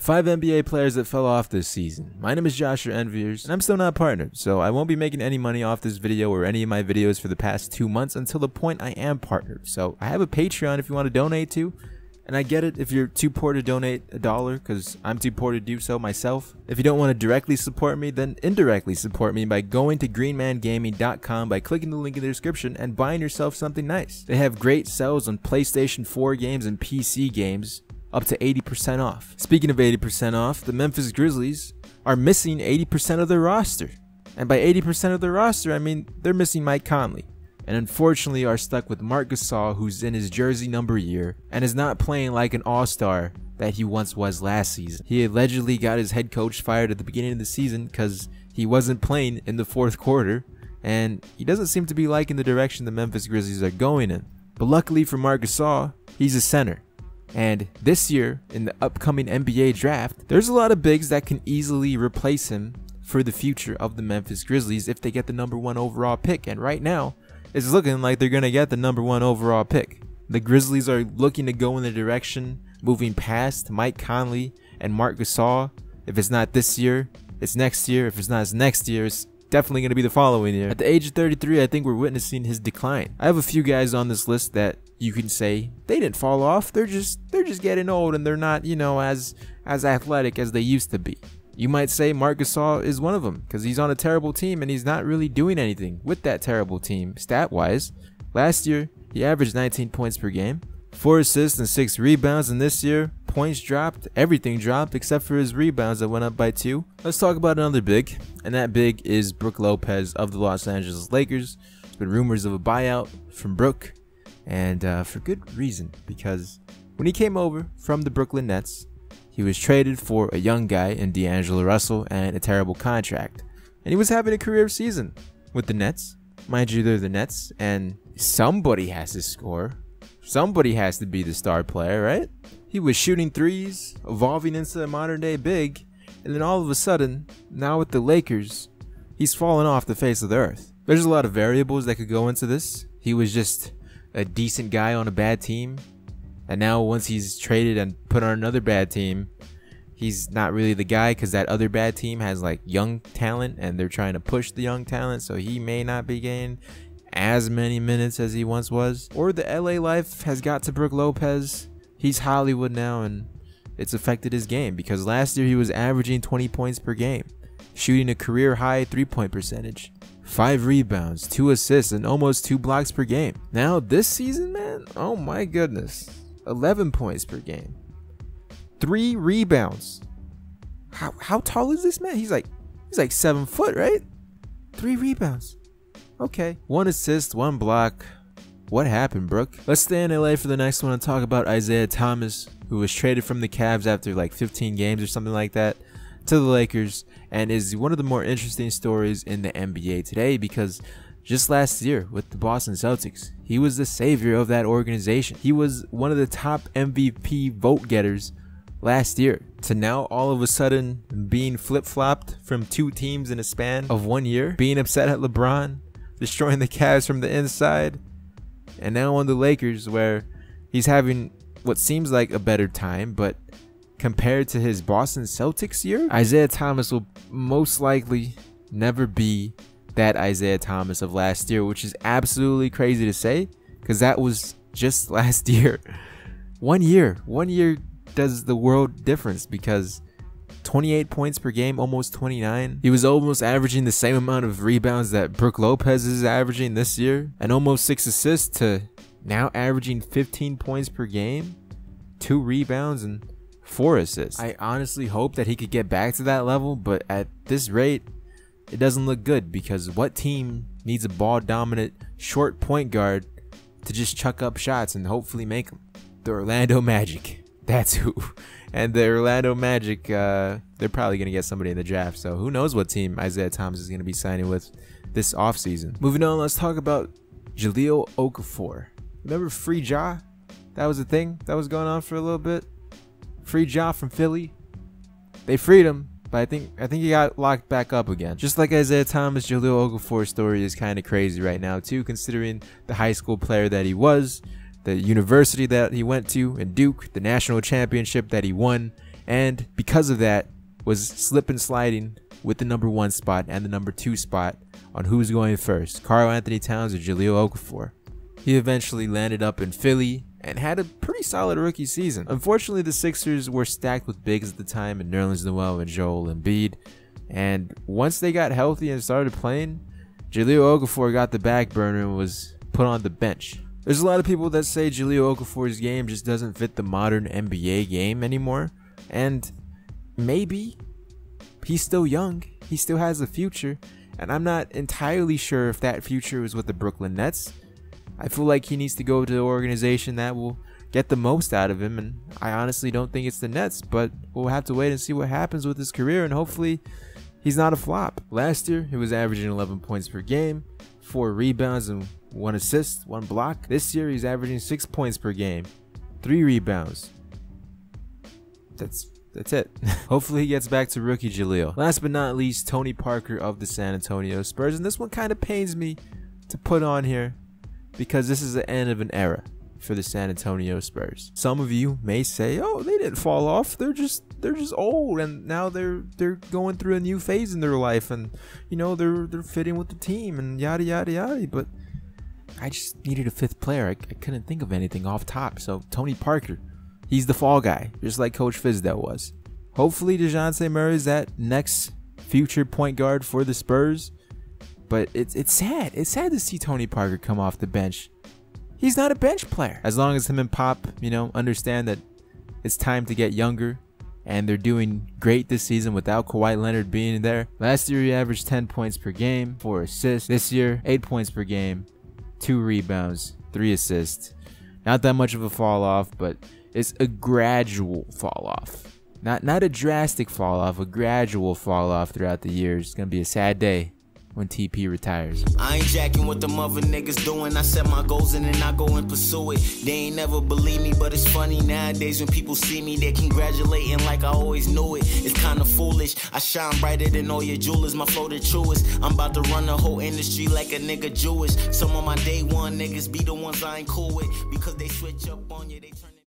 5 NBA players that fell off this season. My name is Joshua Envyerz, and I'm still not partnered, so I won't be making any money off this video or any of my videos for the past 2 months until the point I am partnered. So I have a Patreon if you want to donate to, and I get it if you're too poor to donate $1, because I'm too poor to do so myself. If you don't want to directly support me, then indirectly support me by going to greenmangaming.com by clicking the link in the description and buying yourself something nice. They have great sales on PlayStation 4 games and PC games, up to 80% off. Speaking of 80% off, the Memphis Grizzlies are missing 80% of their roster. And by 80% of their roster, I mean they're missing Mike Conley. And unfortunately are stuck with Marc Gasol, who's in his jersey number year and is not playing like an all-star that he once was last season. He allegedly got his head coach fired at the beginning of the season because he wasn't playing in the fourth quarter, and he doesn't seem to be liking the direction the Memphis Grizzlies are going in. But luckily for Marc Gasol, he's a center. And this year, in the upcoming NBA draft, there's a lot of bigs that can easily replace him for the future of the Memphis Grizzlies if they get the #1 overall pick. And right now, it's looking like they're going to get the #1 overall pick. The Grizzlies are looking to go in the direction, moving past Mike Conley and Marc Gasol. If it's not this year, it's next year. If it's not next year, it's definitely going to be the following year. At the age of 33, I think we're witnessing his decline. I have a few guys on this list that you can say they didn't fall off. They're just getting old and they're not, you know, as athletic as they used to be. You might say Marc Gasol is one of them because he's on a terrible team and he's not really doing anything with that terrible team stat-wise. Last year, he averaged 19 points per game, 4 assists and 6 rebounds, and this year, points dropped, everything dropped except for his rebounds that went up by 2. Let's talk about another big, and that big is Brook Lopez of the Los Angeles Lakers. There's been rumors of a buyout from Brook, and for good reason, because when he came over from the Brooklyn Nets, he was traded for a young guy in D'Angelo Russell and a terrible contract. And he was having a career season with the Nets. Mind you, they're the Nets, and somebody has to score. Somebody has to be the star player, right? He was shooting threes, evolving into a modern-day big, and then all of a sudden, now with the Lakers, he's fallen off the face of the earth. There's a lot of variables that could go into this. He was just a decent guy on a bad team. And now once he's traded and put on another bad team, he's not really the guy because that other bad team has like young talent and they're trying to push the young talent, so he may not be getting as many minutes as he once was. Or the LA life has got to Brook Lopez. He's Hollywood now and it's affected his game because last year he was averaging 20 points per game, shooting a career high 3-point percentage, 5 rebounds, 2 assists, and almost 2 blocks per game. Now this season, man, oh my goodness. 11 points per game, 3 rebounds. How tall is this man? He's like 7 foot, right? 3 rebounds. Okay. 1 assist, 1 block. What happened, Brook? Let's stay in LA for the next one and talk about Isaiah Thomas, who was traded from the Cavs after like 15 games or something like that to the Lakers, and is one of the more interesting stories in the NBA today because just last year with the Boston Celtics, he was the savior of that organization. He was one of the top MVP vote getters last year, to now all of a sudden being flip-flopped from 2 teams in a span of 1 year, being upset at LeBron, destroying the Cavs from the inside, and now on the Lakers where he's having what seems like a better time, but compared to his Boston Celtics year, Isaiah Thomas will most likely never be that Isaiah Thomas of last year, which is absolutely crazy to say because that was just last year. 1 year does the world difference because 28 points per game, almost 29. He was almost averaging the same amount of rebounds that Brook Lopez is averaging this year, and almost 6 assists to now averaging 15 points per game, 2 rebounds, and 4 assists. I honestly hope that he could get back to that level, but at this rate, it doesn't look good because what team needs a ball-dominant short point guard to just chuck up shots and hopefully make them? The Orlando Magic. That's who. And the Orlando Magic, they're probably going to get somebody in the draft. So who knows what team Isaiah Thomas is going to be signing with this offseason. Moving on, let's talk about Jahlil Okafor. Remember Free Ja? That was a thing that was going on for a little bit. Free Ja from Philly. They freed him. But I think he got locked back up again. Just like Isaiah Thomas, Jahlil Okafor's story is kind of crazy right now too, considering the high school player that he was, the university that he went to in Duke, the national championship that he won, and because of that was slip and sliding with the number 1 spot and the number 2 spot on who's going first, Karl-Anthony Towns or Jahlil Okafor. He eventually landed up in Philly and had a pretty solid rookie season. Unfortunately, the Sixers were stacked with bigs at the time in Nerlens Noel and Joel Embiid, and once they got healthy and started playing, Jahlil Okafor got the back burner and was put on the bench. There's a lot of people that say Jahlil Okafor's game just doesn't fit the modern NBA game anymore, and maybe he's still young, he still has a future, and I'm not entirely sure if that future is with the Brooklyn Nets. I feel like he needs to go to an organization that will get the most out of him, and I honestly don't think it's the Nets, but we'll have to wait and see what happens with his career, and hopefully he's not a flop. Last year, he was averaging 11 points per game, 4 rebounds and 1 assist, 1 block. This year, he's averaging 6 points per game, 3 rebounds. That's it. Hopefully he gets back to rookie Jahlil. Last but not least, Tony Parker of the San Antonio Spurs, and this one kind of pains me to put on here because this is the end of an era for the San Antonio Spurs. Some of you may say, oh, they didn't fall off, they're just old, and now they're going through a new phase in their life, and you know they're fitting with the team and yada yada yada. But I just needed a 5th player. I couldn't think of anything off top, so Tony Parker, he's the fall guy, just like Coach Fizdale was. Hopefully DeJounte Murray is that next future point guard for the Spurs, but it's sad. It's sad to see Tony Parker come off the bench. He's not a bench player. As long as him and Pop, you know, understand that it's time to get younger, and they're doing great this season without Kawhi Leonard being there. Last year he averaged 10 points per game, 4 assists. This year, 8 points per game, 2 rebounds, 3 assists. Not that much of a fall off, but it's a gradual fall off. Not a drastic fall off, a gradual fall off throughout the years. It's gonna be a sad day when TP retires. I ain't jacking what them other niggas doing. I set my goals and then I go and pursue it. They ain't never believe me, but it's funny nowadays when people see me, they're congratulating like I always knew it. It's kinda foolish. I shine brighter than all your jewelers, my flow the truest. I'm about to run the whole industry like a nigga Jewish. Some of my day one niggas be the ones I ain't cool with because they switch up on you, they turn it